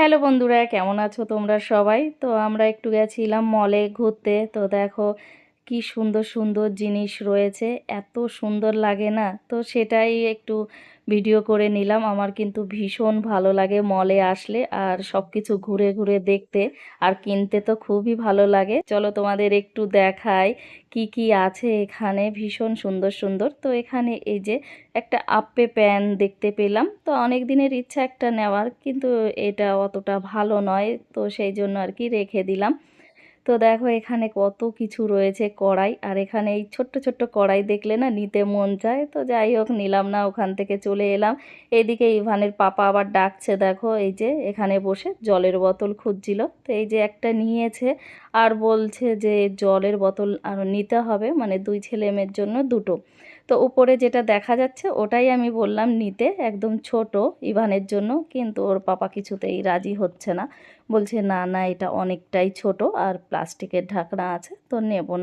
Hello বন্ধুরা, কেমন আছো তোমরা সবাই? তো আমরা একটু গেছিলাম মলে ঘুরতে। তো দেখো কি সুন্দর সুন্দর জিনিস রয়েছে, এত সুন্দর লাগে না? তো সেটাই একটু ভিডিও করে নিলাম। আমার কিন্তু ভীষণ ভালো লাগে মলে আসলে আর সব কিছু ঘুরে ঘুরে দেখতে, আর কিনতে তো খুবই ভালো লাগে। চলো তোমাদের একটু দেখাই কি কি আছে এখানে, ভীষণ সুন্দর সুন্দর। তো এখানে এই যে একটা আপে প্যান দেখতে পেলাম, তো অনেক দিনের ইচ্ছা একটা নেওয়ার, কিন্তু এটা অতটা ভালো নয়, তো সেই জন্য আর কি রেখে দিলাম। তো দেখো এখানে কত কিছু রয়েছে, কড়াই, আর এখানে এই ছোট্ট ছোট্ট কড়াই দেখলে না নিতে মন চায়, তো যাই হোক নিলাম না, ওখান থেকে চলে এলাম। এইদিকে ইভানের পাপা আবার ডাকছে, দেখো এই যে এখানে বসে জলের বোতল খুঁজছিল, তো এই যে একটা নিয়েছে আর বলছে যে জলের বোতল আরও নিতে হবে, মানে দুই ছেলে মেয়ের জন্য দুটো। তো উপরে যেটা দেখা যাচ্ছে ওটাই আমি বললাম নিতে, একদম ছোট ইভানের জন্য, কিন্তু ওর পাপা কিছুতেই রাজি হচ্ছে না, বলছে না না এটা অনেকটাই ছোট আর প্লাস্টিকের ঢাকনা আছে, তো নেব না।